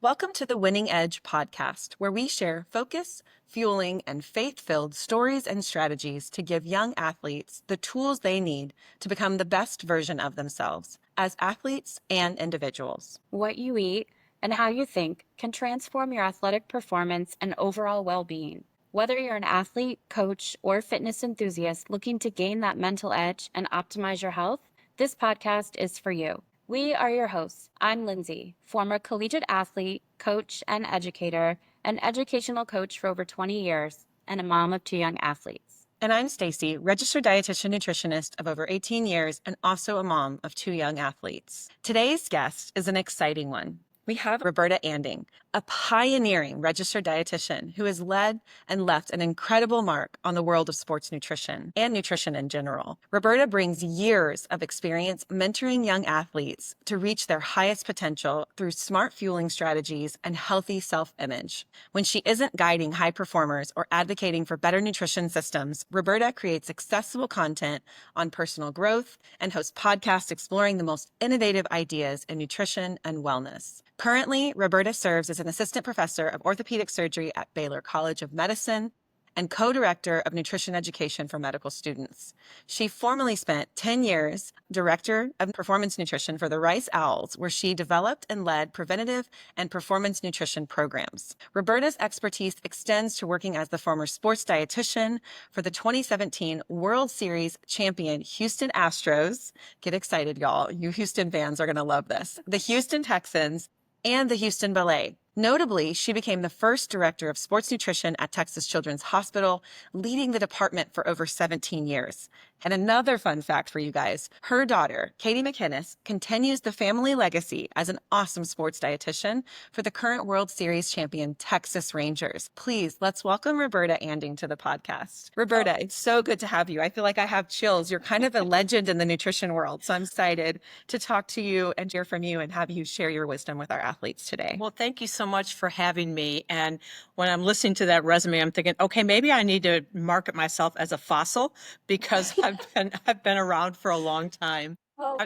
Welcome to the Winning Edge podcast, where we share focus, fueling, and faith-filled stories and strategies to give young athletes the tools they need to become the best version of themselves as athletes and individuals. What you eat and how you think can transform your athletic performance and overall well-being. Whether you're an athlete, coach, or fitness enthusiast looking to gain that mental edge and optimize your health, this podcast is for you. We are your hosts. I'm Lindsay, former collegiate athlete, coach, and educator, an educational coach for over 20 years, and a mom of two young athletes. And I'm Stacy, registered dietitian nutritionist of over 18 years and also a mom of two young athletes. Today's guest is an exciting one. We have Roberta Anding, a pioneering registered dietitian who has led and left an incredible mark on the world of sports nutrition and nutrition in general. Roberta brings years of experience mentoring young athletes to reach their highest potential through smart fueling strategies and healthy self-image. When she isn't guiding high performers or advocating for better nutrition systems, Roberta creates accessible content on personal growth and hosts podcasts exploring the most innovative ideas in nutrition and wellness. Currently, Roberta serves as an assistant professor of orthopedic surgery at Baylor College of Medicine and co-director of nutrition education for medical students. She formerly spent 10 years director of performance nutrition for the Rice Owls, where she developed and led preventative and performance nutrition programs. Roberta's expertise extends to working as the former sports dietitian for the 2017 World Series champion Houston Astros. Get excited, y'all. You Houston fans are going to love this. The Houston Texans and the Houston Ballet. Notably, she became the first director of sports nutrition at Texas Children's Hospital, leading the department for over 17 years. And another fun fact for you guys, her daughter, Katie McInnes, continues the family legacy as an awesome sports dietitian for the current World Series champion Texas Rangers. Please, let's welcome Roberta Anding to the podcast. Roberta, it's so good to have you. I feel like I have chills. You're kind of a legend in the nutrition world, so I'm excited to talk to you and hear from you and have you share your wisdom with our athletes today. Well, thank you so much for having me. And when I'm listening to that resume, I'm thinking, okay, maybe I need to market myself as a fossil because I've been around for a long time.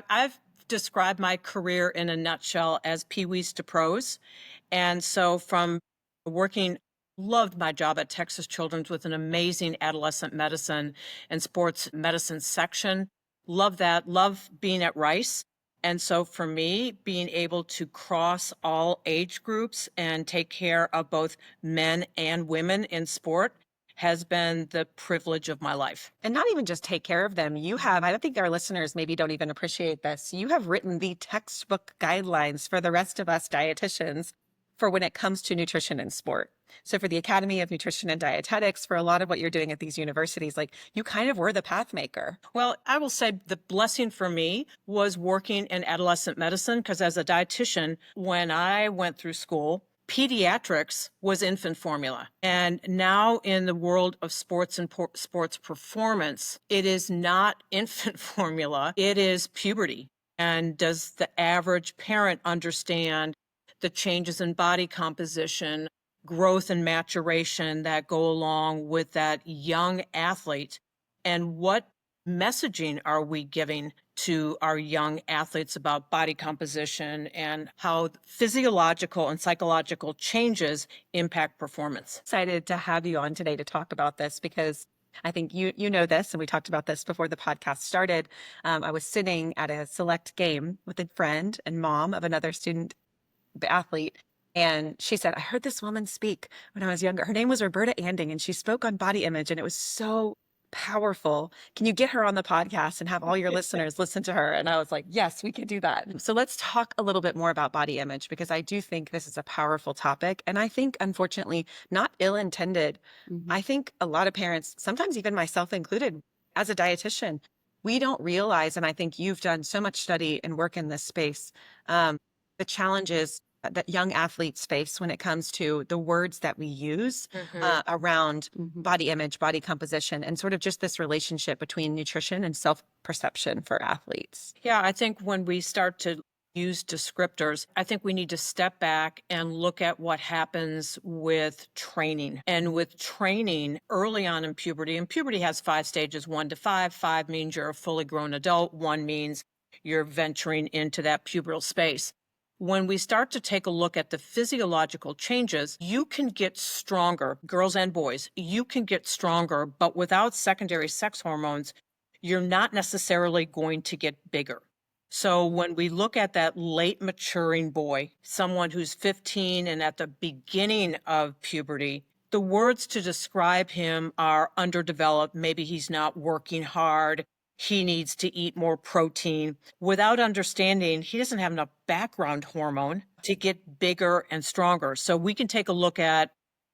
I've described my career in a nutshell as peewees to pros. And so from working, loved my job at Texas Children's with an amazing adolescent medicine and sports medicine section. Love that. Love being at Rice. And so for me, being able to cross all age groups and take care of both men and women in sport has been the privilege of my life. And not even just take care of them. You have, I don't think our listeners maybe don't even appreciate this. You have written the textbook guidelines for the rest of us dietitians for when it comes to nutrition and sport. So for the Academy of Nutrition and Dietetics, for a lot of what you're doing at these universities, like you kind of were the path maker. Well, I will say the blessing for me was working in adolescent medicine because as a dietitian, when I went through school, pediatrics was infant formula. And now in the world of sports and sports performance, it is not infant formula, it is puberty. And does the average parent understand the changes in body composition, growth and maturation that go along with that young athlete? And what messaging are we giving to our young athletes about body composition and how physiological and psychological changes impact performance? Excited to have you on today to talk about this because I think you know this, and we talked about this before the podcast started. I was sitting at a select game with a friend and mom of another student athlete. And she said, I heard this woman speak when I was younger. Her name was Roberta Anding, and she spoke on body image, and it was so powerful. Can you get her on the podcast and have all your listeners listen to her? And I was like, yes, we can do that. So let's talk a little bit more about body image, because I do think this is a powerful topic. And I think, unfortunately, not ill-intended. I think a lot of parents, sometimes even myself included, as a dietitian, we don't realize, and I think you've done so much study and work in this space, the challenges that young athletes face when it comes to the words that we use around body image, body composition, and sort of just this relationship between nutrition and self-perception for athletes. Yeah, I think when we start to use descriptors, I think we need to step back and look at what happens with training. And with training early on in puberty, and puberty has 5 stages, 1 to 5. 5 means you're a fully grown adult. 1 means you're venturing into that pubertal space. when we start to take a look at the physiological changes, you can get stronger, girls and boys, you can get stronger, but without secondary sex hormones, you're not necessarily going to get bigger. So when we look at that late maturing boy, someone who's 15 and at the beginning of puberty, the words to describe him are underdeveloped. Maybe he's not working hard. He needs to eat more protein. Without understanding, he doesn't have enough background hormone to get bigger and stronger. So we can take a look at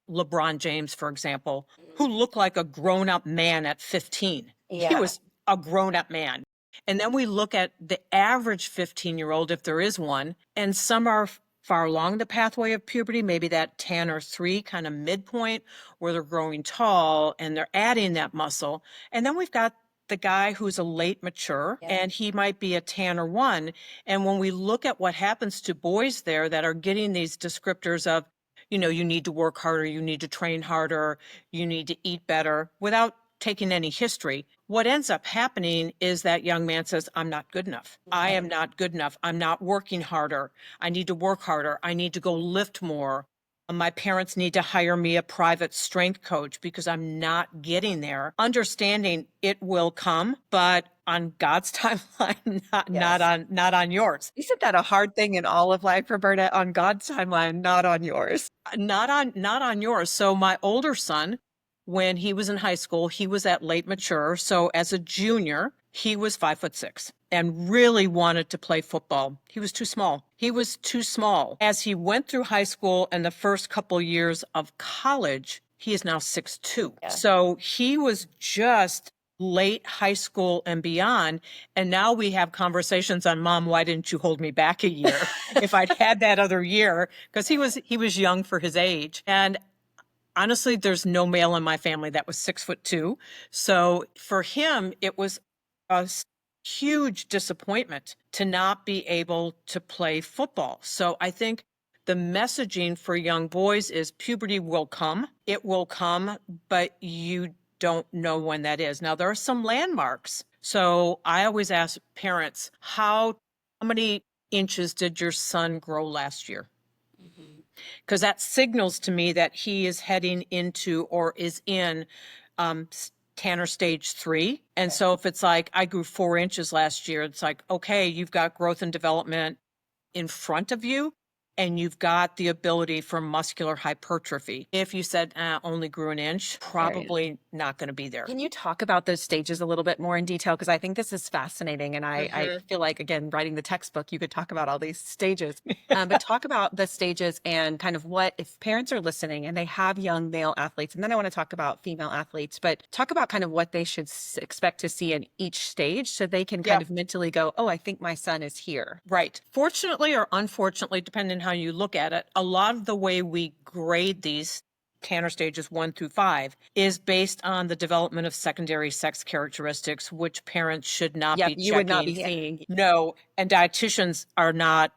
LeBron James, for example, who looked like a grown-up man at 15. He Yeah. was a grown-up man. And then we look at the average 15-year-old, if there is one, and some are far along the pathway of puberty, maybe that 10 or 3 kind of midpoint where they're growing tall and they're adding that muscle. And then we've got the guy who's a late mature, and he might be a 10 or 1. And when we look at what happens to boys there that are getting these descriptors of, you know, you need to work harder, you need to train harder, you need to eat better, without taking any history, what ends up happening is that young man says, I'm not good enough. I am not good enough. I'm not working harder. I need to work harder. I need to go lift more. My parents need to hire me a private strength coach because I'm not getting there. Understanding it will come, but on God's timeline, not on yours. Isn't that a hard thing in all of life, Roberta? On God's timeline, not on yours. Not on yours. So my older son, when he was in high school, he was at late mature. So as a junior, he was 5'6" and really wanted to play football. He was too small. He was too small. As he went through high school and the first couple years of college, he is now 6'2". Yeah. So he was just late high school and beyond. And now we have conversations on, Mom, why didn't you hold me back a year if I'd had that other year? Because he was young for his age. And honestly, there's no male in my family that was 6'2". So for him, it was a huge disappointment to not be able to play football. So I think the messaging for young boys is puberty will come. It will come, but you don't know when that is. Now, there are some landmarks. So I always ask parents, how many inches did your son grow last year? Because that signals to me that he is heading into or is in Tanner stage 3. And so if it's like, I grew 4 inches last year, it's like, okay, you've got growth and development in front of you, and you've got the ability for muscular hypertrophy. If you said only grew an inch, probably not going to be there. Can you talk about those stages a little bit more in detail? Because I think this is fascinating. And I feel like, again, writing the textbook, you could talk about all these stages. But talk about the stages and kind of what, if parents are listening and they have young male athletes, and then I want to talk about female athletes, but talk about kind of what they should expect to see in each stage so they can kind of mentally go, oh, I think my son is here. Right. Fortunately or unfortunately, depending on how you look at it, a lot of the way we grade these Tanner stages 1 through 5 is based on the development of secondary sex characteristics, which parents should not be checking. You would not be seeing. No, and dietitians are not,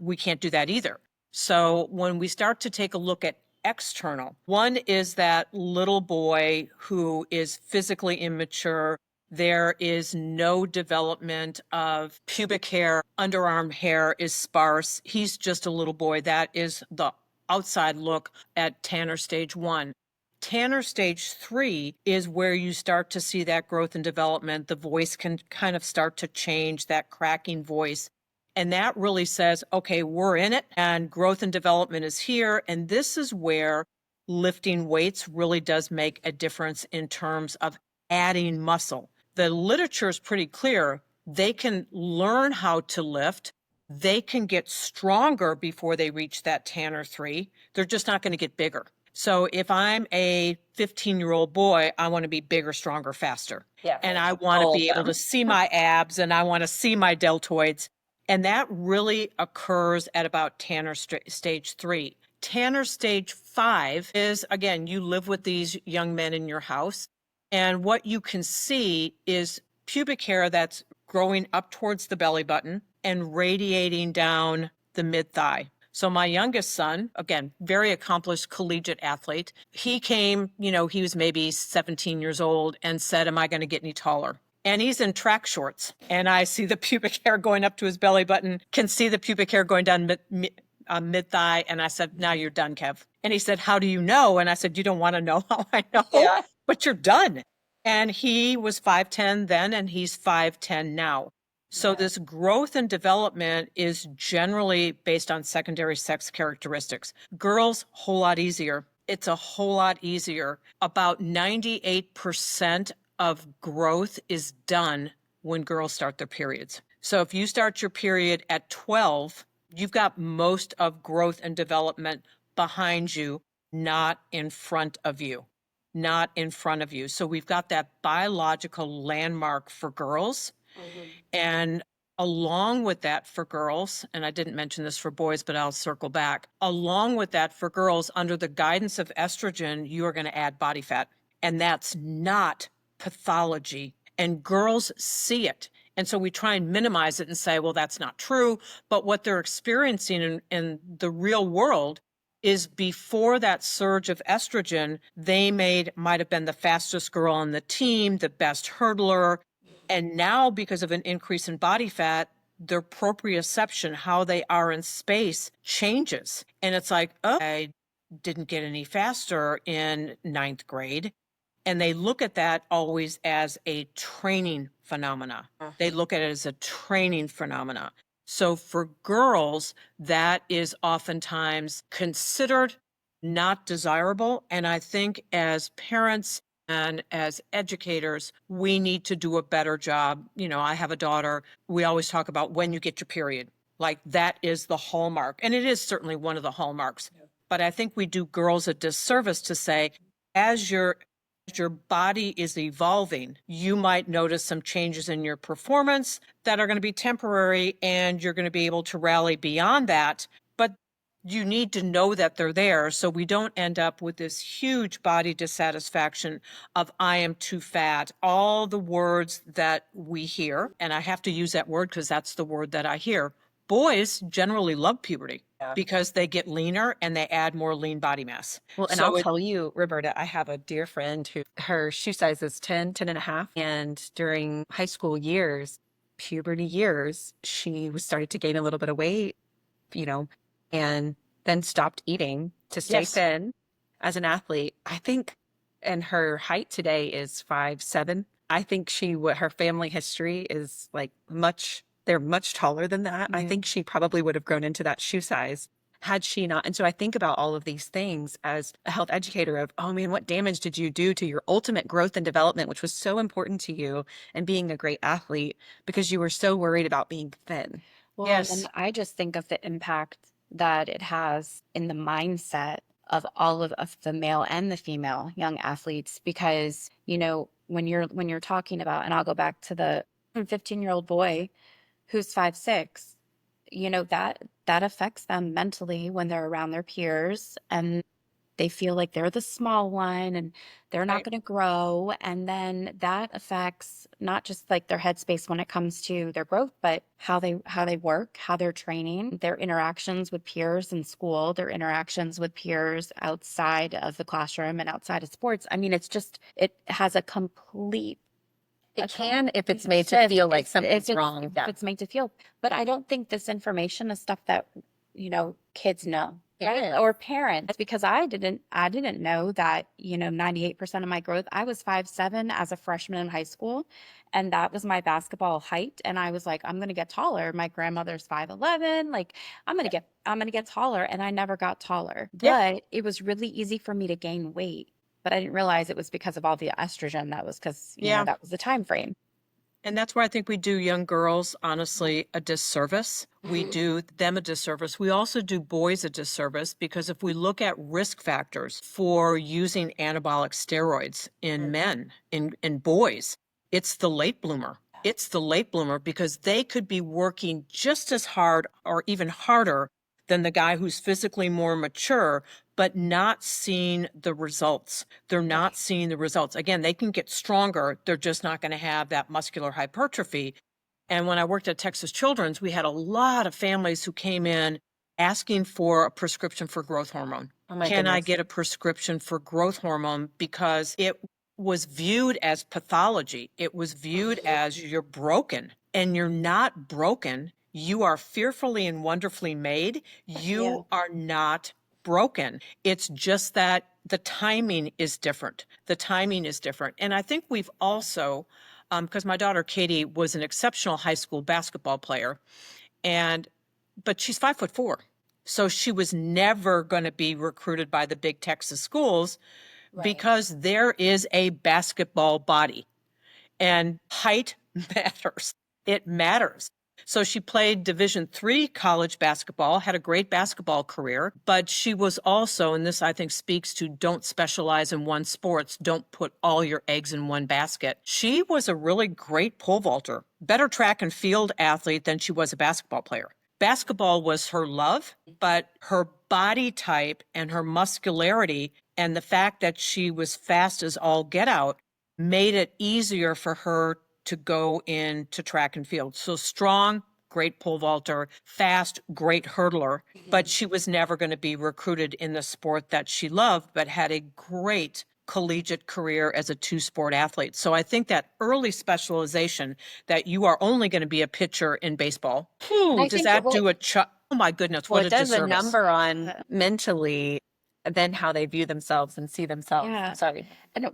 we can't do that either. So when we start to take a look at external, one is that little boy who is physically immature. There is no development of pubic hair. Underarm hair is sparse. He's just a little boy. That is the outside look at Tanner stage 1. Tanner stage 3 is where you start to see that growth and development. The voice can kind of start to change, that cracking voice. And that really says, okay, we're in it and growth and development is here. And this is where lifting weights really does make a difference in terms of adding muscle. The literature is pretty clear. They can learn how to lift. They can get stronger before they reach that Tanner 3. They're just not going to get bigger. So if I'm a 15-year-old boy, I want to be bigger, stronger, faster. Yeah. And I want to be able to see my abs and I want to see my deltoids. And that really occurs at about Tanner stage 3. Tanner stage 5 is, again, you live with these young men in your house. And what you can see is pubic hair that's growing up towards the belly button and radiating down the mid-thigh. So my youngest son, again, very accomplished collegiate athlete, he came, he was maybe 17 years old and said, am I going to get any taller? and he's in track shorts. And I see the pubic hair going up to his belly button, can see the pubic hair going down mid-thigh. And I said, now you're done, Kev. And he said, how do you know? And I said, you don't want to know how I know, but you're done. And he was 5'10" then, and he's 5'10" now. So this growth and development is generally based on secondary sex characteristics. Girls, whole lot easier. It's a whole lot easier. About 98% of growth is done when girls start their periods. So if you start your period at 12, you've got most of growth and development behind you, not in front of you. Not in front of you. So we've got that biological landmark for girls. And along with that for girls, and I didn't mention this for boys, but I'll circle back. Along with that for girls, under the guidance of estrogen, you are going to add body fat. And that's not pathology. And girls see it. And so we try and minimize it and say, well, that's not true. But what they're experiencing in the real world is before that surge of estrogen, they might have been the fastest girl on the team, the best hurdler. And now, because of an increase in body fat, their proprioception, how they are in space, changes. And it's like, oh, I didn't get any faster in 9th grade. And they look at that always as a training phenomena. They look at it as a training phenomena. So for girls, that is oftentimes considered not desirable. And I think as parents and as educators, we need to do a better job. You know, I have a daughter. We always talk about when you get your period. Like that is the hallmark. And it is certainly one of the hallmarks. But I think we do girls a disservice to say, as your body is evolving, you might notice some changes in your performance that are going to be temporary, and you're going to be able to rally beyond that. But you need to know that they're there so we don't end up with this huge body dissatisfaction of I am too fat, all the words that we hear. And I have to use that word because that's the word that I hear. Boys generally love puberty. Because they get leaner and they add more lean body mass. Well, and I'll tell you, Roberta, I have a dear friend who her shoe size is 10, 10 and a half. And during high school years, puberty years, she was started to gain a little bit of weight, you know, and then stopped eating to stay thin as an athlete. I think, and her height today is 5'7". I think her family history is like they're much taller than that. I think she probably would have grown into that shoe size had she not. And so I think about all of these things as a health educator of, oh man, what damage did you do to your ultimate growth and development, which was so important to you and being a great athlete because you were so worried about being thin. Well, and I just think of the impact that it has in the mindset of all of the male and the female young athletes, because, you know, when you're talking about, and I'll go back to the 15-year-old boy who's 5'6", you know, that affects them mentally when they're around their peers and they feel like they're the small one and they're not going to grow. And then that affects not just like their headspace when it comes to their growth, but how they work, how they're training, their interactions with peers in school, their interactions with peers outside of the classroom and outside of sports. I mean, it has a complete. It can if it's made to feel like something's wrong. If it's made to feel. But I don't think this information is stuff that, you know, kids know. Right? Or parents, because I didn't know that, you know, 98% of my growth, I was 5'7" as a freshman in high school. And that was my basketball height. And I was like, I'm going to get taller. My grandmother's 5'11". Like I'm going to get taller. And I never got taller, but it was really easy for me to gain weight. But I didn't realize it was because of all the estrogen. That was because, you know, that was the time frame. And that's where I think we do young girls, honestly, a disservice. We do them a disservice. We also do boys a disservice because if we look at risk factors for using anabolic steroids in men, in boys, it's the late bloomer. It's the late bloomer because they could be working just as hard or even harder than the guy who's physically more mature, but not seeing the results. They're not seeing the results. Again, they can get stronger. They're just not going to have that muscular hypertrophy. And when I worked at Texas Children's, we had a lot of families who came in asking for a prescription for growth hormone. Can I get a prescription for growth hormone? Because it was viewed as pathology. It was viewed as you're broken, and you're not broken. You are fearfully and wonderfully made. You are not broken. It's just that the timing is different. The timing is different. And I think we've also, because my daughter Katie was an exceptional high school basketball player, but she's 5'4". So she was never going to be recruited by the big Texas schools because there is a basketball body and height matters. It matters. So she played Division III college basketball, had a great basketball career, but she was also, and this I think speaks to don't specialize in one sports, don't put all your eggs in one basket. She was a really great pole vaulter, better track and field athlete than she was a basketball player. Basketball was her love, but her body type and her muscularity and the fact that she was fast as all get out made it easier for her to go into track and field. So strong, great pole vaulter, fast, great hurdler, but she was never going to be recruited in the sport that she loved, but had a great collegiate career as a two-sport athlete. So I think that early specialization that you are only going to be a pitcher in baseball, does that do oh my goodness, Well, what it a does a disservice. number on mentally then how they view themselves and see themselves. Yeah. Sorry. And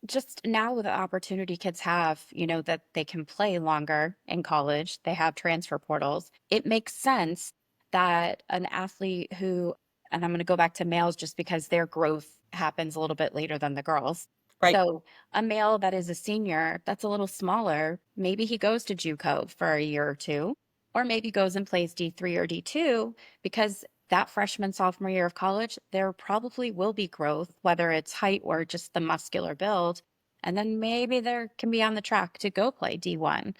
just now with the opportunity kids have, that they can play longer in college, they have transfer portals. It makes sense that an athlete who, and I'm going to go back to males just because their growth happens a little bit later than the girls. Right. So a male that is a senior, that's a little smaller, maybe he goes to JUCO for a year or two, or maybe goes and plays D3 or D2 because that freshman, sophomore year of college, there probably will be growth, whether it's height or just the muscular build. And then maybe there can be on the track to go play D1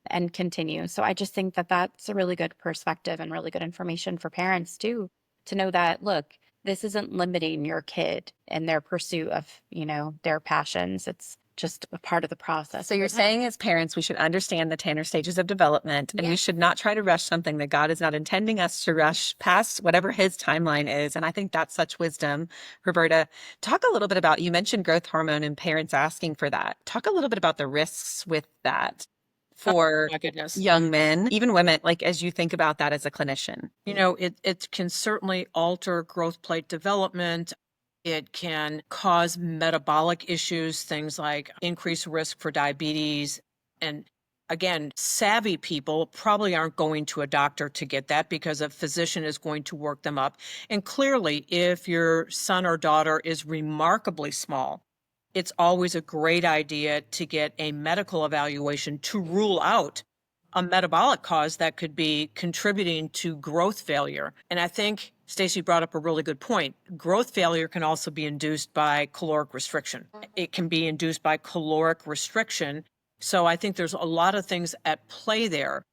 and continue. So I just think that that's a really good perspective and really good information for parents too, to know that, look, this isn't limiting your kid in their pursuit of, their passions. It's just a part of the process. So you're saying as parents, we should understand the 10 stages of development, and we should not try to rush something that God is not intending us to rush past whatever his timeline is. And I think that's such wisdom. Roberta, talk a little bit about, you mentioned growth hormone and parents asking for that. Talk a little bit about the risks with that for my goodness. young men, even women, like as you think about that as a clinician. It can certainly alter growth plate development. It can cause metabolic issues, things like increased risk for diabetes. And again, savvy people probably aren't going to a doctor to get that because a physician is going to work them up. And clearly, if your son or daughter is remarkably small, it's always a great idea to get a medical evaluation to rule out a metabolic cause that could be contributing to growth failure. And I think Stacy brought up a really good point. Growth failure can also be induced by caloric restriction. It can be induced by caloric restriction. So I think there's a lot of things at play there.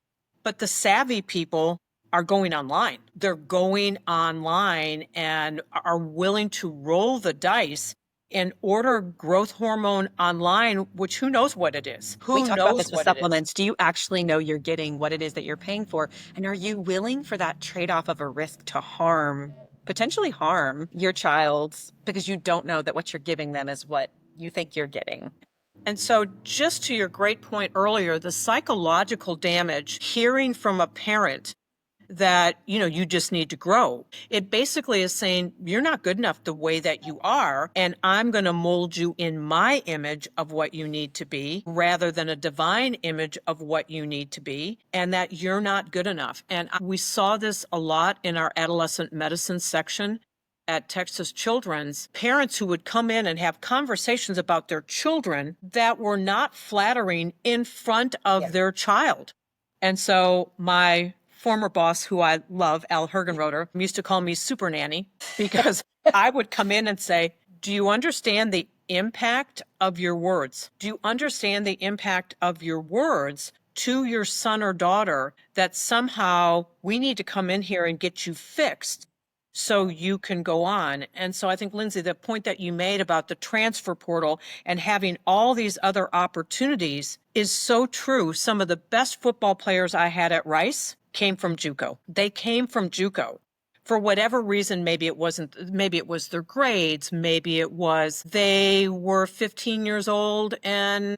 But the savvy people are going online. They're going online and are willing to roll the dice and order growth hormone online, which who knows what it is? We talk about this with supplements. Do you actually know you're getting what it is that you're paying for? And are you willing for that trade-off of a risk to potentially harm your child because you don't know that what you're giving them is what you think you're getting? And so just to your great point earlier, the psychological damage, hearing from a parent that, you just need to grow. It basically is saying, you're not good enough the way that you are, and I'm going to mold you in my image of what you need to be rather than a divine image of what you need to be, and that you're not good enough. And we saw this a lot in our adolescent medicine section at Texas Children's, parents who would come in and have conversations about their children that were not flattering in front of their child. And so my former boss, who I love, Al Hergenroder, used to call me Super Nanny because I would come in and say, do you understand the impact of your words? Do you understand the impact of your words to your son or daughter that somehow we need to come in here and get you fixed so you can go on? And so I think, Lindsay, the point that you made about the transfer portal and having all these other opportunities is so true. Some of the best football players I had at Rice came from JUCO. They came from JUCO. for whatever reason, maybe it was their grades, maybe it was they were 15 years old and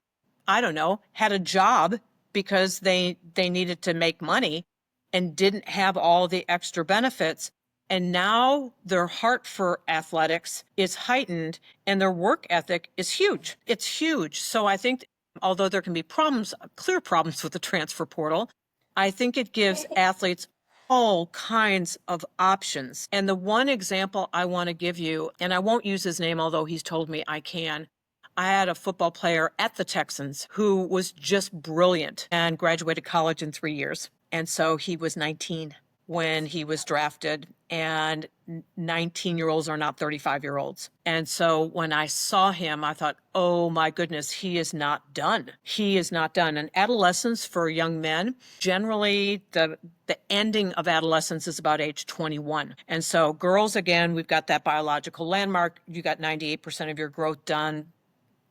I don't know, had a job because they needed to make money and didn't have all the extra benefits. And now their heart for athletics is heightened and their work ethic is huge. It's huge. So I think although there can be problems, clear problems with the transfer portal, I think it gives athletes all kinds of options. And the one example I want to give you, and I won't use his name, although he's told me I can. I had a football player at the Texans who was just brilliant and graduated college in 3 years. And so he was 19 when he was drafted, and 19-year-olds are not 35-year-olds. And so when I saw him, I thought, oh my goodness, he is not done. He is not done. And adolescence for young men, generally the ending of adolescence is about age 21. And so girls, again, we've got that biological landmark. You got 98% of your growth done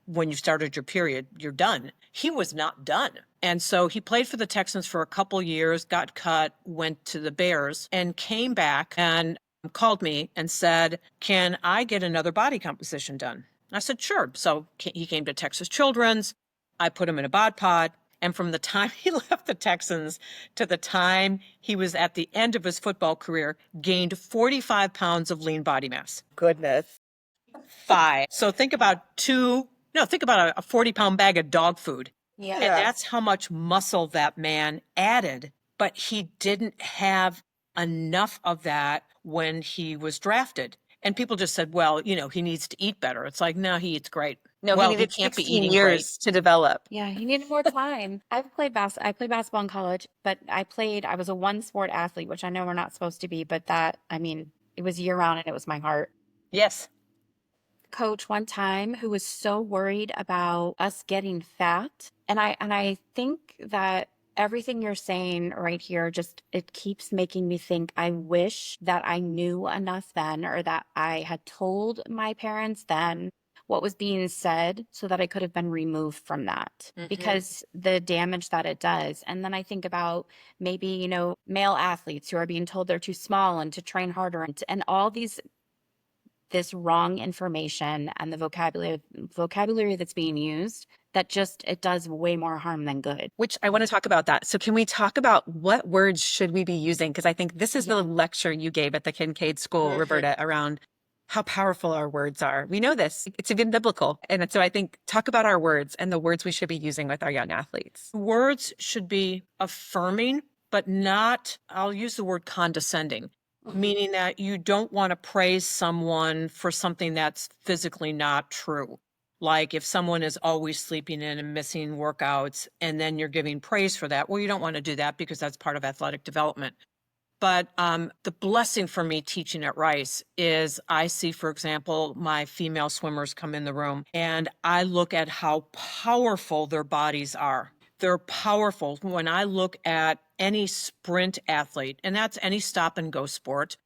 when you started your period, you're done. He was not done. And so he played for the Texans for a couple years, got cut, went to the Bears, and came back and called me and said, can I get another body composition done? I said, sure. So he came to Texas Children's. I put him in a bod pod. And from the time he left the Texans to the time he was at the end of his football career, gained 45 pounds of lean body mass. Goodness. 5. So think about a 40-pound bag of dog food. Yeah. And that's how much muscle that man added. But he didn't have enough of that when he was drafted. And people just said, well, he needs to eat better. It's like, no, he eats great. No, well, he needed can't be 16 eating years to develop. Yeah, he needed more time. I played basketball in college, but I was a one sport athlete, which I know we're not supposed to be, but it was year round and it was my heart. Yes. Coach one time who was so worried about us getting fat. And I think that everything you're saying right here, it keeps making me think, I wish that I knew enough then, or that I had told my parents then what was being said so that I could have been removed from that, because the damage that it does. And then I think about maybe, male athletes who are being told they're too small and to train harder, and all this wrong information and the vocabulary that's being used, that it does way more harm than good. Which I want to talk about that. So can we talk about what words should we be using? Because I think this is the lecture you gave at the Kincaid School, Roberta, around how powerful our words are. We know this. It's even biblical. And so I think talk about our words and the words we should be using with our young athletes. Words should be affirming, but not, I'll use the word condescending. Meaning that you don't want to praise someone for something that's physically not true. Like if someone is always sleeping in and missing workouts, and then you're giving praise for that. Well, you don't want to do that because that's part of athletic development. But the blessing for me teaching at Rice is I see, for example, my female swimmers come in the room and I look at how powerful their bodies are. They're powerful. When I look at any sprint athlete, and that's any stop and go sport,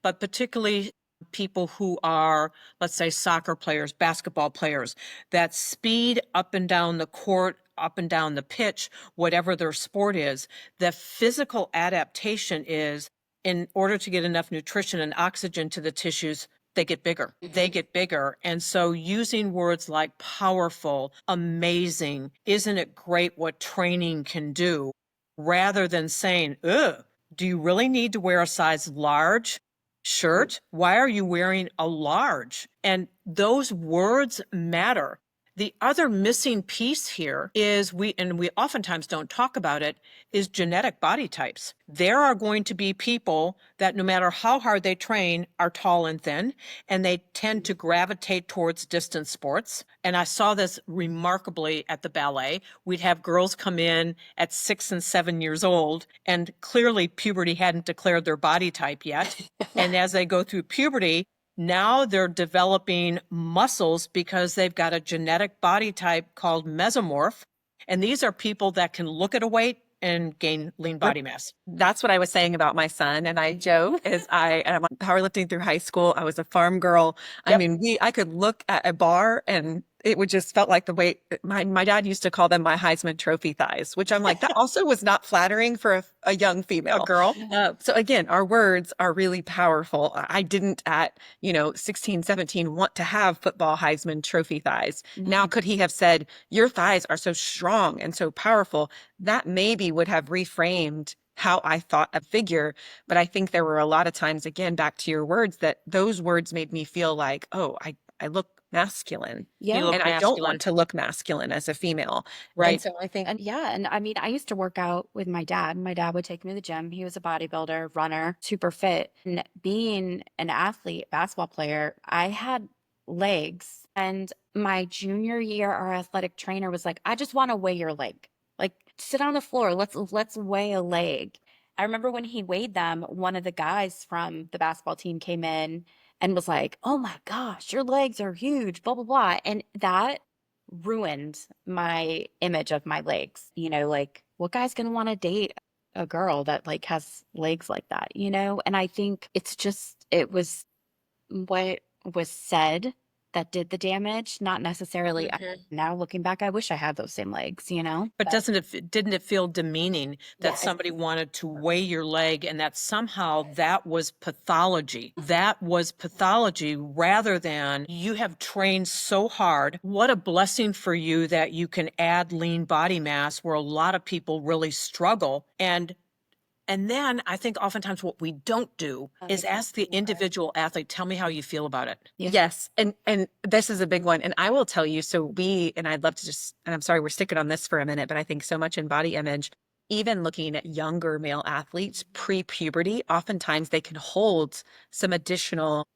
but particularly people who are, let's say, soccer players, basketball players, that speed up and down the court, up and down the pitch, whatever their sport is, the physical adaptation is, in order to get enough nutrition and oxygen to the tissues, they get bigger. They get bigger. And so using words like powerful, amazing, isn't it great what training can do, rather than saying, ugh, do you really need to wear a size large shirt? Why are you wearing a large? And those words matter. The other missing piece here is we oftentimes don't talk about it, is genetic body types. There are going to be people that no matter how hard they train are tall and thin, and they tend to gravitate towards distance sports. And I saw this remarkably at the ballet. We'd have girls come in at 6 and 7 years old, and clearly puberty hadn't declared their body type yet. And as they go through puberty, now they're developing muscles because they've got a genetic body type called mesomorph. And these are people that can look at a weight and gain lean body mass. That's what I was saying about my son. And I joke is I'm powerlifting through high school. I was a farm girl. I mean, I could look at a bar and it would just felt like the way my dad used to call them my Heisman Trophy thighs, which I'm like, that also was not flattering for a young female. A girl. So again, our words are really powerful. I didn't at, 16, 17 want to have football Heisman Trophy thighs. Now, could he have said, your thighs are so strong and so powerful? That maybe would have reframed how I thought a figure. But I think there were a lot of times, again, back to your words, that those words made me feel like, oh, I look masculine. Yeah. You look And I don't masculine. want to look masculine as a female. Right. And so I think, And yeah, and I mean, I used to work out with my dad. My dad would take me to the gym. He was a bodybuilder, runner, super fit. And being an athlete, basketball player, I had legs. And my junior year, our athletic trainer was like, I just want to weigh your leg. Like, sit on the floor. Let's weigh a leg. I remember when he weighed them, one of the guys from the basketball team came in and was like, oh my gosh, your legs are huge, blah, blah, blah. And that ruined my image of my legs. Like, what guy's going to want to date a girl that like has legs like that, And I think it was what was said that did the damage, not necessarily. Now looking back, I wish I had those same legs, But didn't it feel demeaning that Yes. somebody wanted to weigh your leg and that somehow that was pathology? That was pathology rather than you have trained so hard. What a blessing for you that you can add lean body mass where a lot of people really struggle. And then I think oftentimes what we don't do is ask the individual athlete, tell me how you feel about it. Yeah. yes. And this is a big one. And I will tell you, and I'd love to and I'm sorry, we're sticking on this for a minute, but I think so much in body image, even looking at younger male athletes pre-puberty, oftentimes they can hold some additional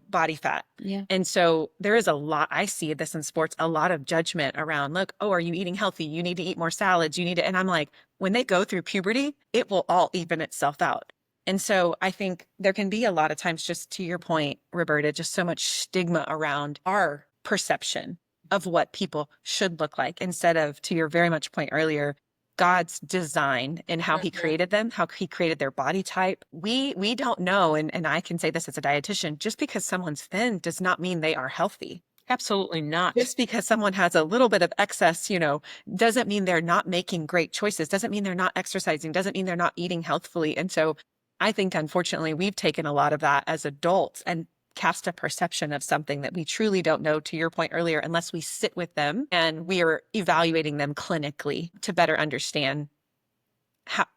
body fat. Yeah. And so there is a lot, I see this in sports, a lot of judgment around, look, oh, are you eating healthy? You need to eat more salads. You need to, and I'm like, when they go through puberty, it will all even itself out. And so I think there can be a lot of times, just to your point, Roberta, just so much stigma around our perception of what people should look like instead of, to your very much point earlier, God's design and how he created them, how he created their body type. We don't know, and I can say this as a dietitian, just because someone's thin does not mean they are healthy. Absolutely not. Just because someone has a little bit of excess, doesn't mean they're not making great choices, doesn't mean they're not exercising, doesn't mean they're not eating healthfully. And so I think, unfortunately, we've taken a lot of that as adults and cast a perception of something that we truly don't know, to your point earlier, unless we sit with them and we are evaluating them clinically to better understand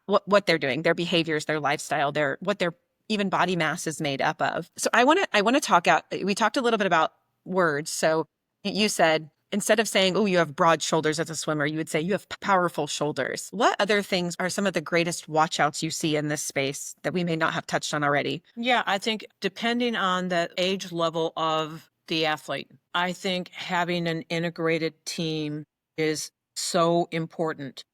what they're doing, their behaviors, their lifestyle, what their even body mass is made up of. So I want to talk out. We talked a little bit about words. So you said, instead of saying, oh, you have broad shoulders as a swimmer, you would say you have powerful shoulders. What other things are some of the greatest watchouts you see in this space that we may not have touched on already? Yeah, I think depending on the age level of the athlete, I think having an integrated team is so important.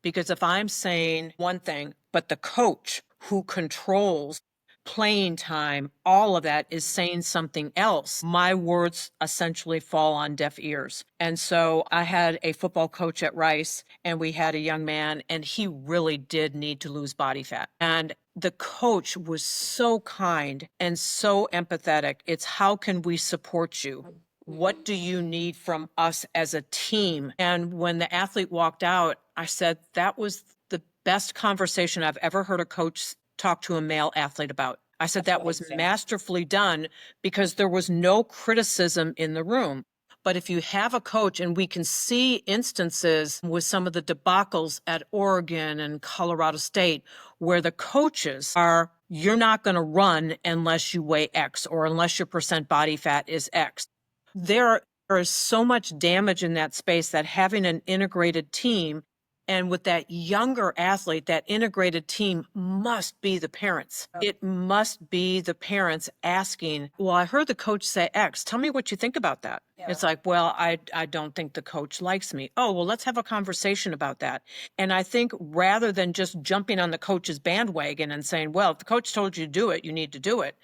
Because if I'm saying one thing, but the coach who controls playing time, all of that is saying something else, my words essentially fall on deaf ears. And so I had a football coach at Rice, and we had a young man, and he really did need to lose body fat. And the coach was so kind and so empathetic. It's, how can we support you? What do you need from us as a team? And when the athlete walked out, I said, that was the best conversation I've ever heard a coach talk to a male athlete about. I said, that was masterfully done, because there was no criticism in the room. But if you have a coach, and we can see instances with some of the debacles at Oregon and Colorado State, where the coaches are, you're not going to run unless you weigh X, or unless your percent body fat is X. There is so much damage in that space that having an integrated team, and with that younger athlete, that integrated team must be the parents. It must be the parents asking, well, I heard the coach say X. Tell me what you think about that. It's like, well, I don't think the coach likes me. Oh, well, let's have a conversation about that. And I think rather than just jumping on the coach's bandwagon and saying, well, if the coach told you to do it, you need to do it.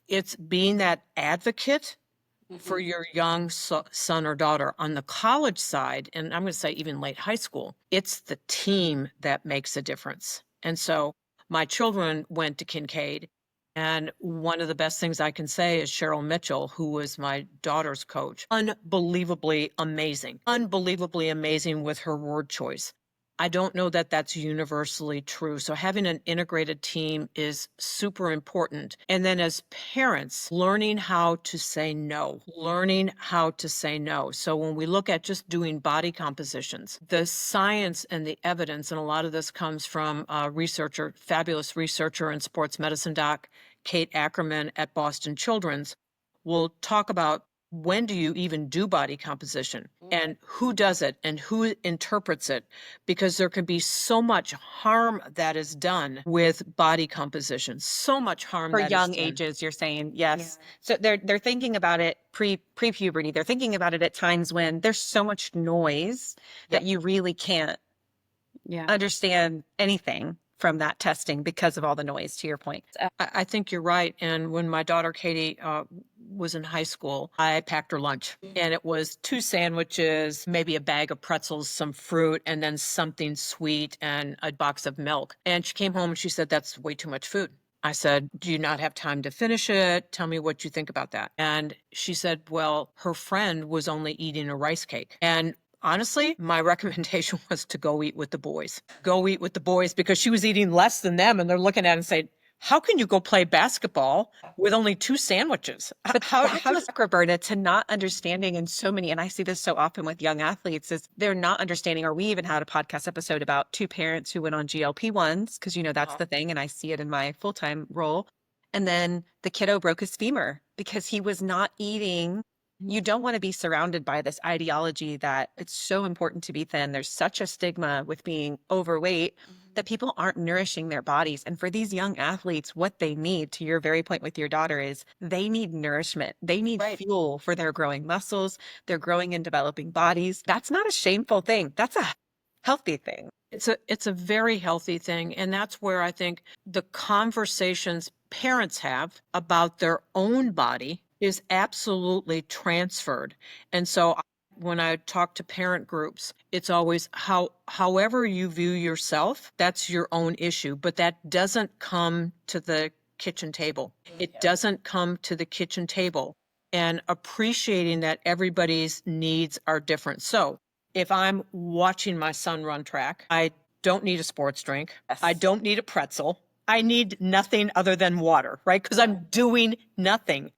It's being that advocate for your young son or daughter. On the college side, and I'm going to say even late high school, it's the team that makes a difference. And so my children went to Kincaid, And one of the best things I can say is Cheryl Mitchell, who was my daughter's coach, unbelievably amazing with her word choice. I don't know that that's universally true. So having an integrated team is super important. And then as parents, learning how to say no. So when we look at just doing body compositions, the science and the evidence, and a lot of this comes from a researcher, fabulous researcher and sports medicine doc, Kate Ackerman at Boston Children's, will talk about when do you even do body composition and who does it and who interprets it, because there can be so much harm that is done with body composition, so much harm For that young is done. ages, you're saying, yes. So they're thinking about it pre-puberty. They're thinking about it at times when there's so much noise that you really can't understand anything from that testing because of all the noise, to your point. I think you're right. And when my daughter Katie was in high school, I packed her lunch, and it was 2 sandwiches, maybe a bag of pretzels, some fruit, and then something sweet and a box of milk. And she came home and she said, "That's way too much food." I said, "Do you not have time to finish it? Tell me what you think about that." And she said, well, her friend was only eating a rice cake. And honestly, my recommendation was to go eat with the boys. Go eat with the boys, because she was eating less than them, and they're looking at it and saying, how can you go play basketball with only 2 sandwiches? But that goes back, Roberta, to not understanding in so many, and I see this so often with young athletes, is they're not understanding, or we even had a podcast episode about 2 parents who went on GLP-1s, because, that's the thing, and I see it in my full-time role. And then the kiddo broke his femur because he was not eating. You don't want to be surrounded by this ideology that it's so important to be thin. There's such a stigma with being overweight that people aren't nourishing their bodies. And for these young athletes, what they need, to your very point with your daughter, is they need nourishment. They need fuel for their growing muscles, their growing and developing bodies. That's not a shameful thing. That's a healthy thing. It's a very healthy thing. And that's where I think the conversations parents have about their own body is absolutely transferred. And so when I talk to parent groups, it's always however you view yourself, that's your own issue, but that doesn't come to the kitchen table. It doesn't come to the kitchen table, and appreciating that everybody's needs are different. So if I'm watching my son run track, I don't need a sports drink. I don't need a pretzel. I need nothing other than water, right? Because I'm doing nothing.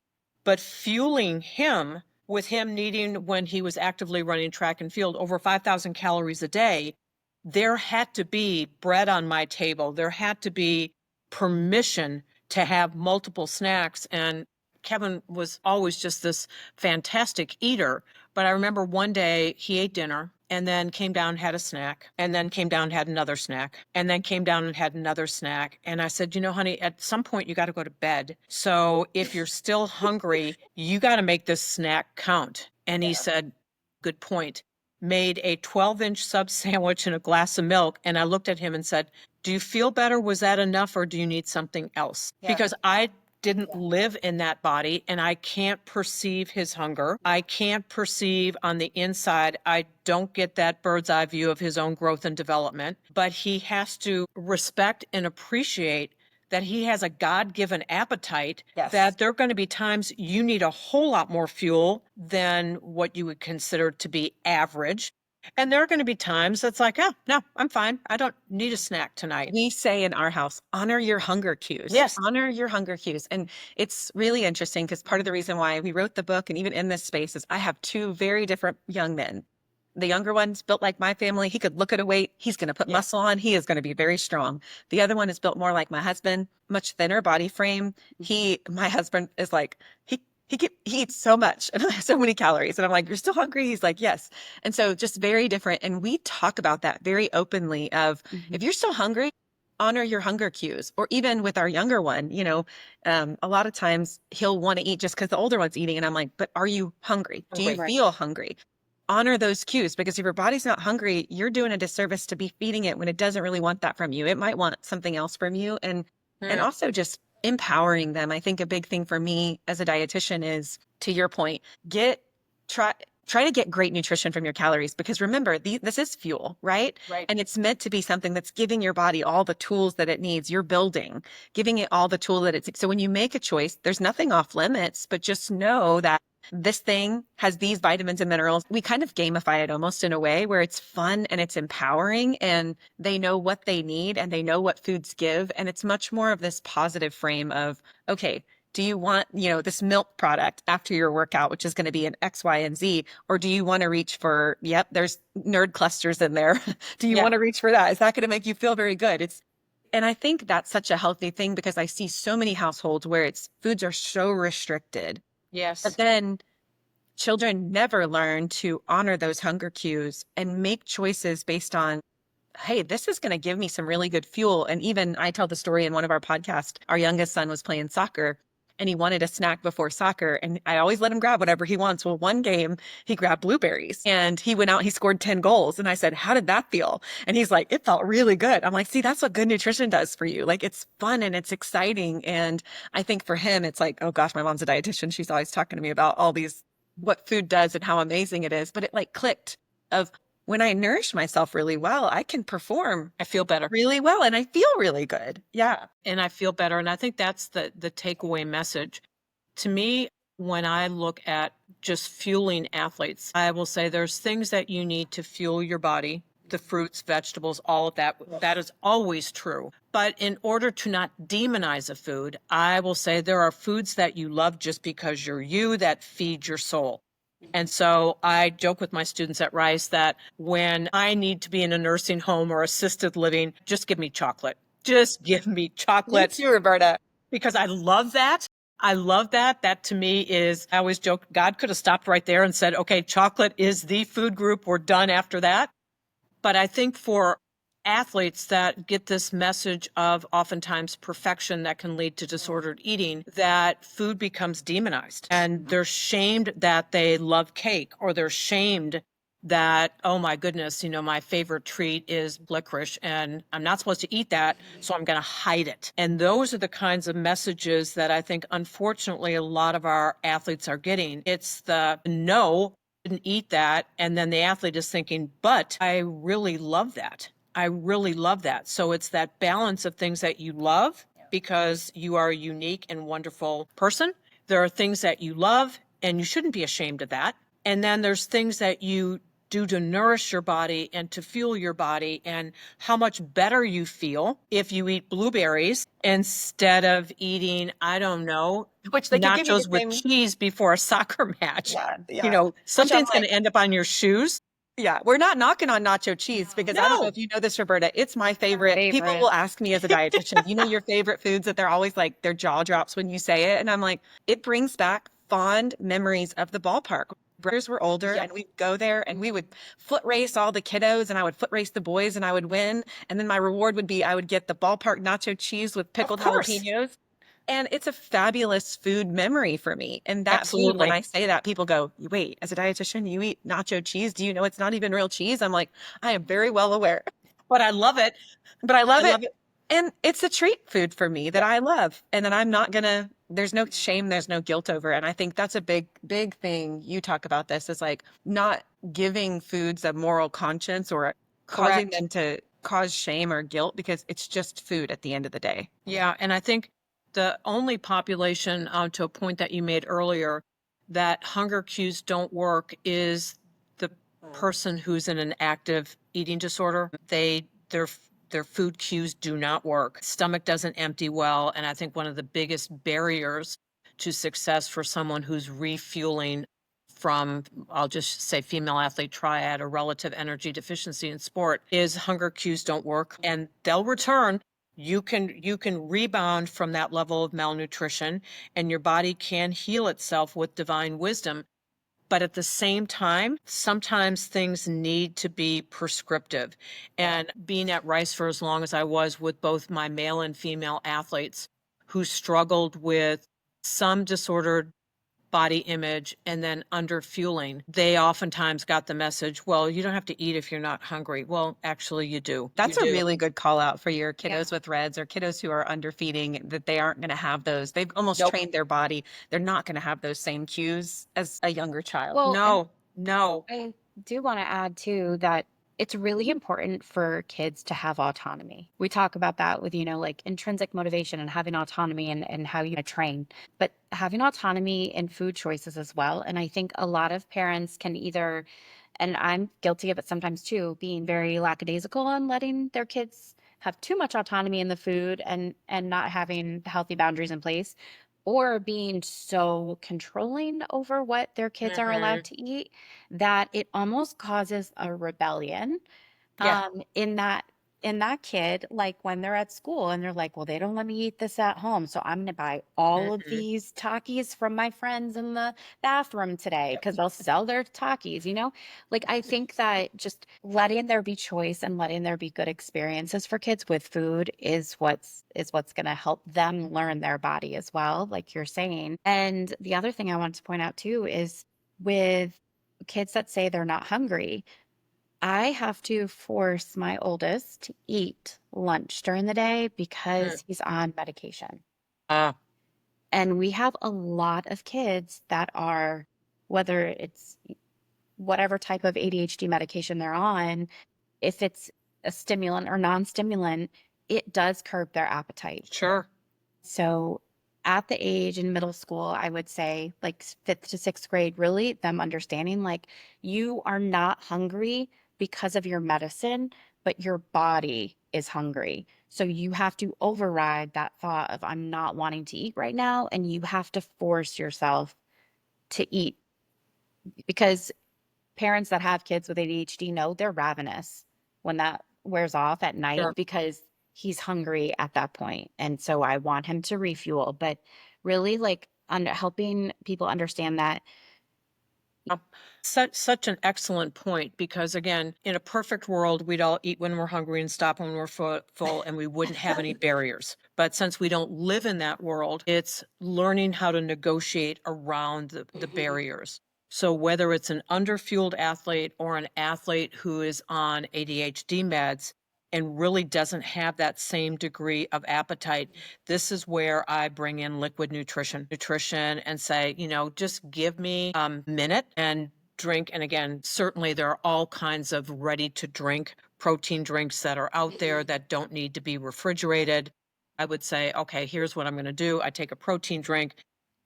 But fueling him with him needing, when he was actively running track and field, over 5,000 calories a day, there had to be bread on my table. There had to be permission to have multiple snacks. And Kevin was always just this fantastic eater. But I remember one day he ate dinner and then came down, had a snack, and then came down, had another snack, and then came down and had another snack. And I said, honey, at some point you got to go to bed. So if you're still hungry, you got to make this snack count. And he said, good point. Made a 12-inch sub sandwich and a glass of milk. And I looked at him and said, do you feel better? Was that enough, or do you need something else? Because I didn't live in that body, and I can't perceive his hunger. I can't perceive on the inside. I don't get that bird's eye view of his own growth and development, but he has to respect and appreciate that he has a God-given appetite, that there are going to be times you need a whole lot more fuel than what you would consider to be average. And there are going to be times that's like, oh, no, I'm fine. I don't need a snack tonight. We say in our house, honor your hunger cues. Yes. Honor your hunger cues. And it's really interesting, because part of the reason why we wrote the book, and even in this space, is I have 2 very different young men. The younger one's built like my family. He could look at a weight. He's going to put muscle on. He is going to be very strong. The other one is built more like my husband, much thinner body frame. My husband is like, he eats so much and so many calories. And I'm like, you're still hungry? He's like, yes. And so just very different. And we talk about that very openly of, if you're still hungry, honor your hunger cues. Or even with our younger one, a lot of times he'll want to eat just because the older one's eating. And I'm like, but are you hungry? Do you feel hungry? Honor those cues, because if your body's not hungry, you're doing a disservice to be feeding it when it doesn't really want that from you. It might want something else from you. And also just empowering them. I think a big thing for me as a dietitian is, to your point, try to get great nutrition from your calories, because remember, this is fuel, right? Right. And it's meant to be something that's giving your body all the tools that it needs. You're building, giving it all the tool that it's. So when you make a choice, there's nothing off limits, but just know that this thing has these vitamins and minerals. We kind of gamify it almost in a way where it's fun and it's empowering, and they know what they need and they know what foods give. And it's much more of this positive frame of, okay, do you want, this milk product after your workout, which is going to be an X, Y, and Z? Or do you want to reach for, yep, there's nerd clusters in there. Do you want to reach for that? Is that going to make you feel very good? And I think that's such a healthy thing, because I see so many households where foods are so restricted. Yes. But then children never learn to honor those hunger cues and make choices based on, hey, this is going to give me some really good fuel. And even I tell the story in one of our podcasts, our youngest son was playing soccer and he wanted a snack before soccer. And I always let him grab whatever he wants. Well, one game he grabbed blueberries and he went out, he scored 10 goals. And I said, how did that feel? And he's like, it felt really good. I'm like, see, that's what good nutrition does for you. Like, it's fun and it's exciting. And I think for him, it's like, oh gosh, my mom's a dietitian. She's always talking to me about all these, what food does and how amazing it is. But it like clicked of, when I nourish myself really well, I can perform. I feel better. Really well, and I feel really good. Yeah. And I feel better. And I think that's the takeaway message. To me, when I look at just fueling athletes, I will say there's things that you need to fuel your body, the fruits, vegetables, all of that. That is always true. But in order to not demonize a food, I will say there are foods that you love just because you're you, that feed your soul. And so I joke with my students at Rice that when I need to be in a nursing home or assisted living, just give me chocolate. Just give me chocolate. Me too, Roberta. Because I love that. I love that. That to me is, I always joke, God could have stopped right there and said, okay, chocolate is the food group. We're done after that. But I think for athletes that get this message of oftentimes perfection that can lead to disordered eating, that food becomes demonized and they're shamed that they love cake, or they're shamed that, oh my goodness, my favorite treat is licorice and I'm not supposed to eat that, so I'm going to hide it. And those are the kinds of messages that I think, unfortunately, a lot of our athletes are getting. It's the no, didn't eat that. And then the athlete is thinking, but I really love that. I really love that. So it's that balance of things that you love because you are a unique and wonderful person. There are things that you love and you shouldn't be ashamed of that. And then there's things that you do to nourish your body and to fuel your body, and how much better you feel if you eat blueberries instead of eating, I don't know, Which they could give you nachos the with same. cheese before a soccer match. Yeah. Something's going to end up on your shoes. Yeah, we're not knocking on nacho cheese, because I don't know if you know this, Roberta. It's my favorite. People Favorite. will ask me as a dietitian, your favorite foods, that they're always like, their jaw drops when you say it. And I'm like, it brings back fond memories of the ballpark. Brothers were older and we'd go there and we would foot race all the kiddos, and I would foot race the boys and I would win. And then my reward would be I would get the ballpark nacho cheese with pickled jalapenos. And it's a fabulous food memory for me. And that food, when Absolutely. I say that, people go, wait, as a dietitian, you eat nacho cheese? Do you know it's not even real cheese? I'm like, I am very well aware. But I love it. But I love I it. love it. And it's a treat food for me that I love. And that I'm not going to, there's no shame, there's no guilt over it. And I think that's a big, big thing. You talk about this is like not giving foods a moral conscience or causing them to cause shame or guilt, because it's just food at the end of the day. Yeah. And I think the only population, to a point that you made earlier, that hunger cues don't work is the person who's in an active eating disorder. Their food cues do not work. Stomach doesn't empty well. And I think one of the biggest barriers to success for someone who's refueling from, I'll just say, female athlete triad or relative energy deficiency in sport, is hunger cues don't work, and they'll return. You can rebound from that level of malnutrition, and your body can heal itself with divine wisdom. But at the same time, sometimes things need to be prescriptive. And being at Rice for as long as I was, with both my male and female athletes who struggled with some disordered body image and then under fueling, they oftentimes got the message, well, you don't have to eat if you're not hungry. Well, actually you do. That's You a do. really good call out for your kiddos with REDS or kiddos who are underfeeding, that they aren't going to have those. They've almost trained their body. They're not going to have those same cues as a younger child. Well, No. No. I do want to add too that it's really important for kids to have autonomy. We talk about that with, like intrinsic motivation and having autonomy and how you train, but having autonomy in food choices as well. And I think a lot of parents can either, and I'm guilty of it sometimes too, being very lackadaisical on letting their kids have too much autonomy in the food and not having healthy boundaries in place, or being so controlling over what their kids are Hmm. allowed to eat that it almost causes a rebellion Yeah. in that kid, like when they're at school and they're like, well, they don't let me eat this at home, so I'm gonna buy all of Hmm. these Takis from my friends in the bathroom today because they'll sell their Takis. Like I think that just letting there be choice and letting there be good experiences for kids with food is what's gonna help them learn their body as well, like you're saying. And the other thing I want to point out too is with kids that say they're not hungry, I have to force my oldest to eat lunch during the day Mm. because he's on medication. Ah, And we have a lot of kids that are, whether it's whatever type of ADHD medication they're on, if it's a stimulant or non-stimulant, it does curb their appetite. sure. So at the age in middle school, I would say like fifth to sixth grade, really them understanding like you are not hungry because of your medicine, but your body is hungry. So you have to override that thought of I'm not wanting to eat right now. And you have to force yourself to eat because parents that have kids with ADHD know they're ravenous when that wears off at night Sure. because he's hungry at that point. And so I want him to refuel. But really, like, helping people understand that. Um, such an excellent point because again, in a perfect world, we'd all eat when we're hungry and stop when we're full, and we wouldn't have any barriers. But since we don't live in that world, it's learning how to negotiate around the Mhm. barriers. So whether it's an underfueled athlete or an athlete who is on ADHD meds and really doesn't have that same degree of appetite, this is where I bring in liquid nutrition and say, just give me a minute and drink. And again, certainly there are all kinds of ready to drink protein drinks that are out there that don't need to be refrigerated. I would say, okay, here's what I'm going to do. I take a protein drink,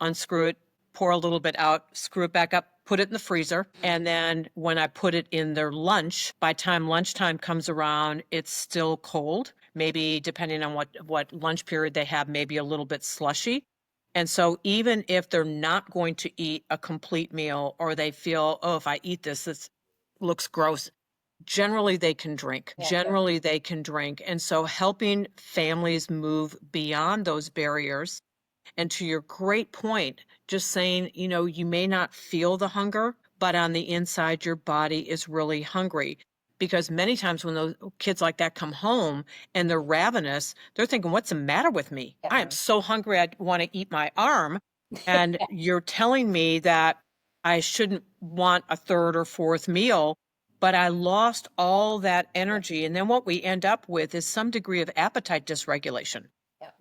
unscrew it, pour a little bit out, screw it back up, put it in the freezer. And then when I put it in their lunch, by time lunchtime comes around, it's still cold. Maybe depending on what lunch period they have, maybe a little bit slushy. And so even if they're not going to eat a complete meal or they feel, oh, if I eat this looks gross, generally they can drink. Yeah. Generally they can drink. And so helping families move beyond those barriers, and to your great point, just saying, you may not feel the hunger, but on the inside, your body is really hungry. Because many times when those kids like that come home and they're ravenous, they're thinking, what's the matter with me? I am so hungry, I want to eat my arm. And you're telling me that I shouldn't want a third or fourth meal, but I lost all that energy. And then what we end up with is some degree of appetite dysregulation,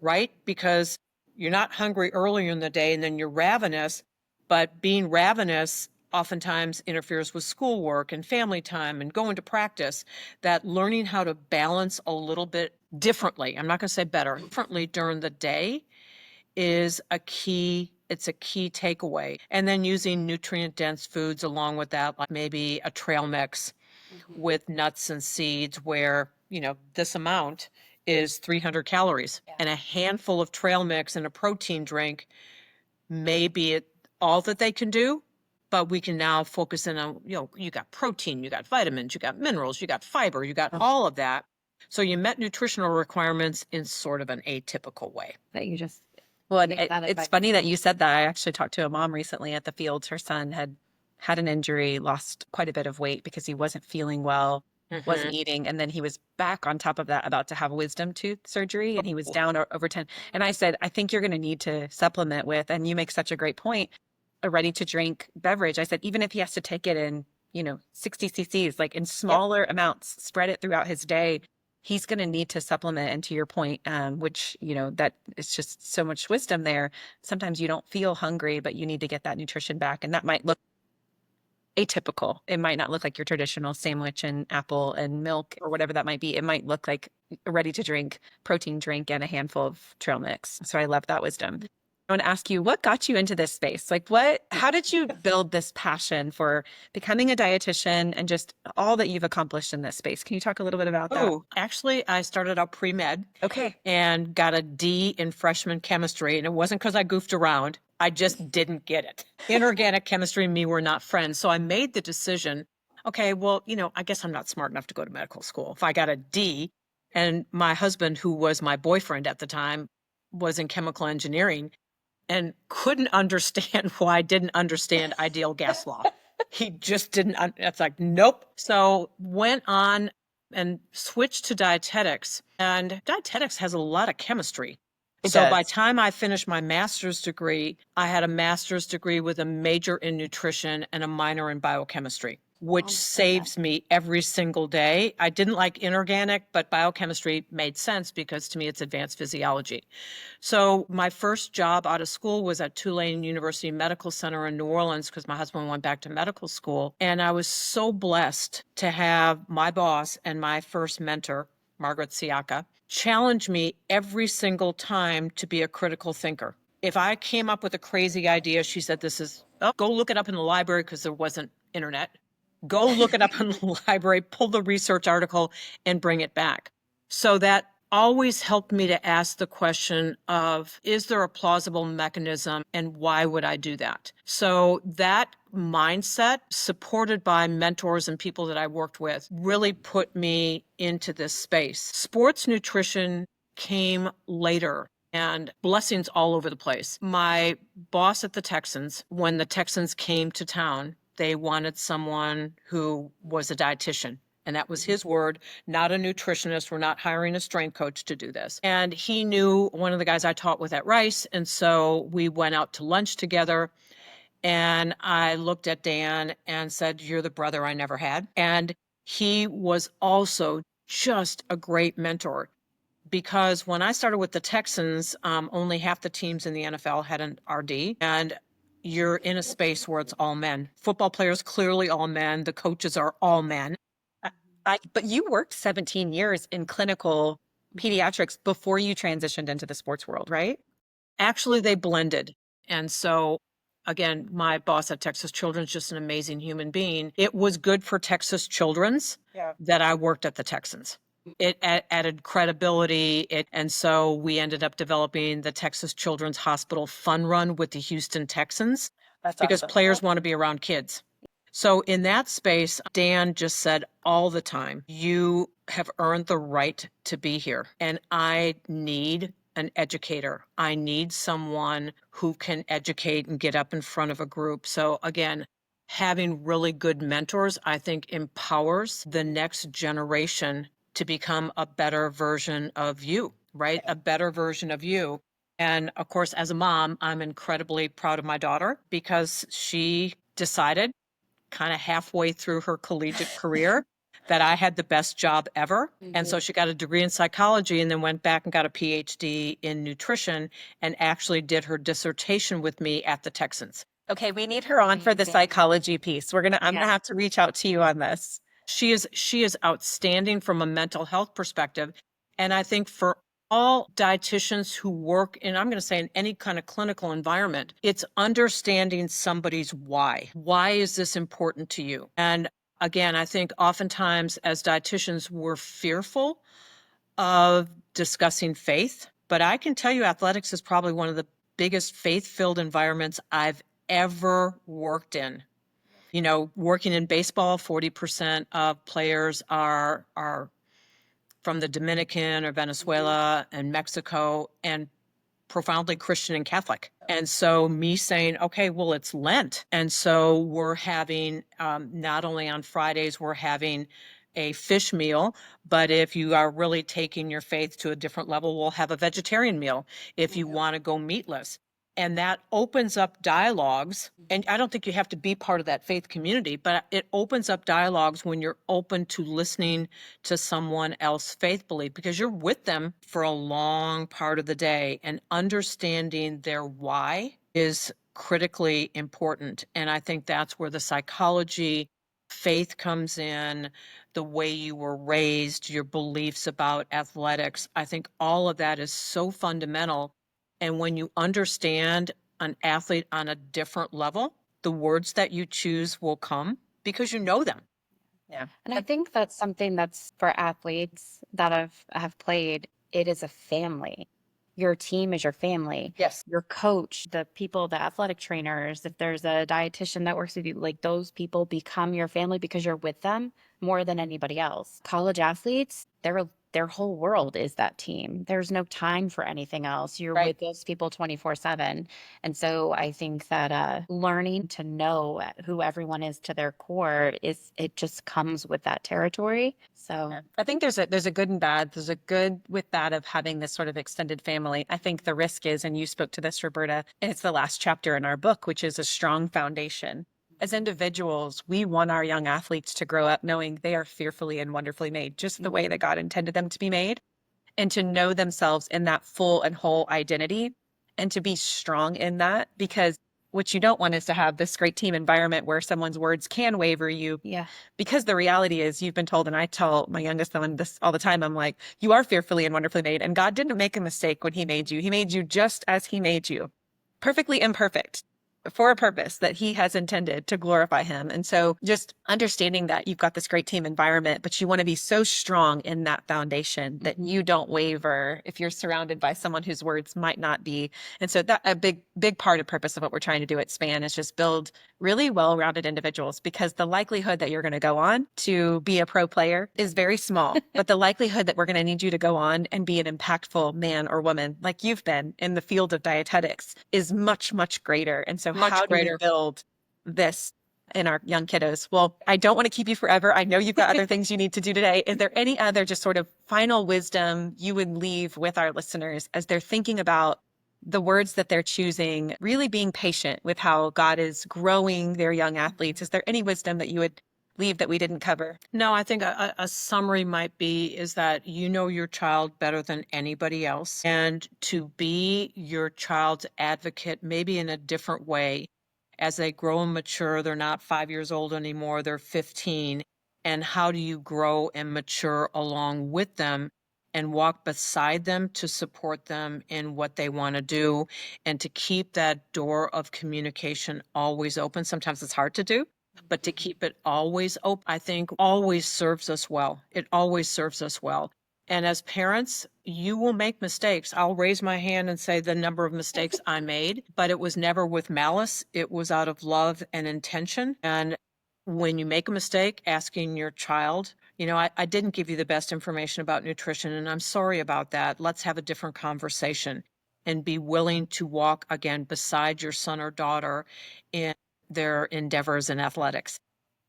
right? Because you're not hungry earlier in the day and then you're ravenous, but being ravenous oftentimes interferes with schoolwork and family time and going to practice. That learning how to balance a little bit differently, I'm not going to say better, differently during the day is it's a key takeaway. And then using nutrient dense foods along with that, like maybe a trail mix with nuts and seeds where, this amount is 300 calories and a handful of trail mix and a protein drink may be all that they can do, but we can now focus in on, you got protein, you got vitamins, you got minerals, you got fiber, you got all of that. So you met nutritional requirements in sort of an atypical way. That you just Well, and gave that it's advice. funny that you said that. I actually talked to a mom recently at the fields. Her son had an injury, lost quite a bit of weight because he wasn't feeling well, wasn't Mm-hmm. eating, and then he was back on top of that about to have wisdom tooth surgery, and he was down over 10. And I said, I think you're going to need to supplement with, and you make such a great point, a ready to drink beverage. I said, even if he has to take it in, 60 cc's, like in smaller amounts, spread it throughout his day, he's going to need to supplement. And to your point, which, that it's just so much wisdom there. Sometimes you don't feel hungry, but you need to get that nutrition back. And that might look atypical. It might not look like your traditional sandwich and apple and milk or whatever that might be. It might look like a ready to drink protein drink and a handful of trail mix. So I love that wisdom. I want to ask you, what got you into this space? Like how did you build this passion for becoming a dietitian and just all that you've accomplished in this space? Can you talk a little bit about that? Oh, actually, I started out pre-med Okay. and got a D in freshman chemistry. And it wasn't because I goofed around. I just didn't get it. Inorganic chemistry and me were not friends. So I made the decision, okay, well, I guess I'm not smart enough to go to medical school. If I got a D, and my husband, who was my boyfriend at the time, was in chemical engineering and couldn't understand why I didn't understand ideal gas law. He just didn't. It's like, nope. So went on and switched to dietetics. And dietetics has a lot of chemistry. It So by does. time I finished my master's degree, I had a master's degree with a major in nutrition and a minor in biochemistry, which saves me every single day. I didn't like inorganic, but biochemistry made sense because to me it's advanced physiology. So my first job out of school was at Tulane University Medical Center in New Orleans because my husband went back to medical school. And I was so blessed to have my boss and my first mentor, Margaret Siaka, challenge me every single time to be a critical thinker. If I came up with a crazy idea, she said, go look it up in the library because there wasn't internet. Go look it up in the library, pull the research article and bring it back. So that always helped me to ask the question of, is there a plausible mechanism and why would I do that? So that mindset, supported by mentors and people that I worked with, really put me into this space. Sports nutrition came later and blessings all over the place. My boss at the Texans, when the Texans came to town, they wanted someone who was a dietitian. And that was his word, not a nutritionist. We're not hiring a strength coach to do this. And he knew one of the guys I taught with at Rice. And so we went out to lunch together. And I looked at Dan and said, you're the brother I never had. And he was also just a great mentor. Because when I started with the Texans, only half the teams in the NFL had an RD. And you're in a space where it's all men. Football players, clearly all men. The coaches are all men. But you worked 17 years in clinical pediatrics before you transitioned into the sports world, right? Actually, they blended. And so, again, my boss at Texas Children's just an amazing human being. It was good for Texas Children's that I worked at the Texans. It added credibility. And so we ended up developing the Texas Children's Hospital Fun Run with the Houston Texans because players want to be around kids. So in that space, Dan just said all the time, you have earned the right to be here. And I need an educator. I need someone who can educate and get up in front of a group. So again, having really good mentors, I think empowers the next generation to become a better version of you, right? A better version of you. And of course, as a mom, I'm incredibly proud of my daughter because she decided kind of halfway through her collegiate career that I had the best job ever. And so she got a degree in psychology and then went back and got a PhD in nutrition and actually did her dissertation with me at the Texans. Okay, we need her on for the psychology piece. I'm gonna have to reach out to you on this. She is outstanding from a mental health perspective. And I think for all dietitians who work in, I'm going to say in any kind of clinical environment, it's understanding somebody's why. Why is this important to you? And again, I think oftentimes as dietitians, we're fearful of discussing faith, but I can tell you athletics is probably one of the biggest faith-filled environments I've ever worked in. Working in baseball, 40% of players are from the Dominican or Venezuela and Mexico and profoundly Christian and Catholic. And so me saying, okay, well, it's Lent. And so we're having, not only on Fridays, we're having a fish meal, but if you are really taking your faith to a different level, we'll have a vegetarian meal if you want to go meatless. And that opens up dialogues. And I don't think you have to be part of that faith community, but it opens up dialogues when you're open to listening to someone else faithfully because you're with them for a long part of the day and understanding their why is critically important. And I think that's where the psychology, faith comes in, the way you were raised, your beliefs about athletics. I think all of that is so fundamental. And when you understand an athlete on a different level, the words that you choose will come because you know them. Yeah. And I think that's something that's for athletes that have played, it is a family. Your team is your family. Yes. Your coach, the people, the athletic trainers, if there's a dietitian that works with you, like those people become your family because you're with them more than anybody else. College athletes, their whole world is that team. There's no time for anything else. You're Right. with those people 24/7. And so I think that learning to know who everyone is to their core it just comes with that territory. So Yeah. I think there's a good and bad. There's a good with that of having this sort of extended family. I think the risk is, and you spoke to this, Roberta, and it's the last chapter in our book, which is a strong foundation. As individuals, we want our young athletes to grow up knowing they are fearfully and wonderfully made, just the way that God intended them to be made, and to know themselves in that full and whole identity and to be strong in that. Because what you don't want is to have this great team environment where someone's words can waver you. yeah. Because the reality is, you've been told, and I tell my youngest one this all the time, I'm like, you are fearfully and wonderfully made, and God didn't make a mistake when he made you. He made you just as he made you, perfectly imperfect, for a purpose that he has intended to glorify him. And so just understanding that you've got this great team environment, but you want to be so strong in that foundation that you don't waver if you're surrounded by someone whose words might not be. And so that a big part of purpose of what we're trying to do at SPAN is just build really well-rounded individuals, because the likelihood that you're going to go on to be a pro player is very small, but the likelihood that we're going to need you to go on and be an impactful man or woman like you've been in the field of dietetics is much, much greater. And so Much how do we greater. build this in our young kiddos? Well, I don't want to keep you forever. I know you've got other things you need to do today. Is there any other just sort of final wisdom you would leave with our listeners as they're thinking about the words that they're choosing, really being patient with how God is growing their young athletes? Is there any wisdom that you would leave that we didn't cover? No, I think a summary might be is that you know your child better than anybody else, and to be your child's advocate, maybe in a different way. As they grow and mature, they're not 5 years old anymore, they're 15. And how do you grow and mature along with them and walk beside them to support them in what they want to do, and to keep that door of communication always open? Sometimes it's hard to do, but to keep it always open, I think always serves us well. It always serves us well. And as parents, you will make mistakes. I'll raise my hand and say the number of mistakes I made, but it was never with malice. It was out of love and intention. And when you make a mistake, asking your child, I didn't give you the best information about nutrition, and I'm sorry about that. Let's have a different conversation, and be willing to walk again beside your son or daughter in their endeavors in athletics.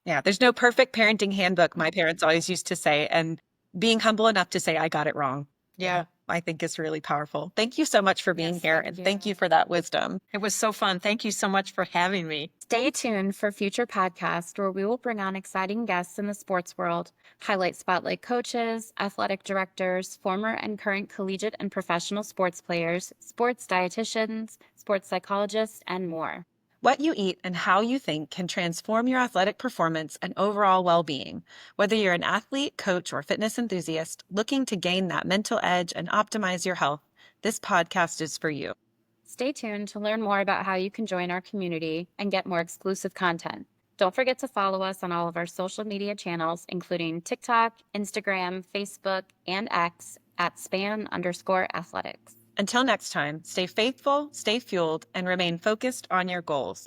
Yeah, there's no perfect parenting handbook, my parents always used to say, and being humble enough to say, I got it wrong, Yeah, I think is really powerful. Thank you so much for being Yes, here, thank and you. thank you for that wisdom. it was so fun. Thank you so much for having me. Stay tuned for future podcasts where we will bring on exciting guests in the sports world, highlight spotlight coaches, athletic directors, former and current collegiate and professional sports players, sports dietitians, sports psychologists, and more. What you eat and how you think can transform your athletic performance and overall well-being. Whether you're an athlete, coach, or fitness enthusiast looking to gain that mental edge and optimize your health, this podcast is for you. Stay tuned to learn more about how you can join our community and get more exclusive content. Don't forget to follow us on all of our social media channels, including TikTok, Instagram, Facebook, and X at @span_athletics. Until next time, stay faithful, stay fueled, and remain focused on your goals.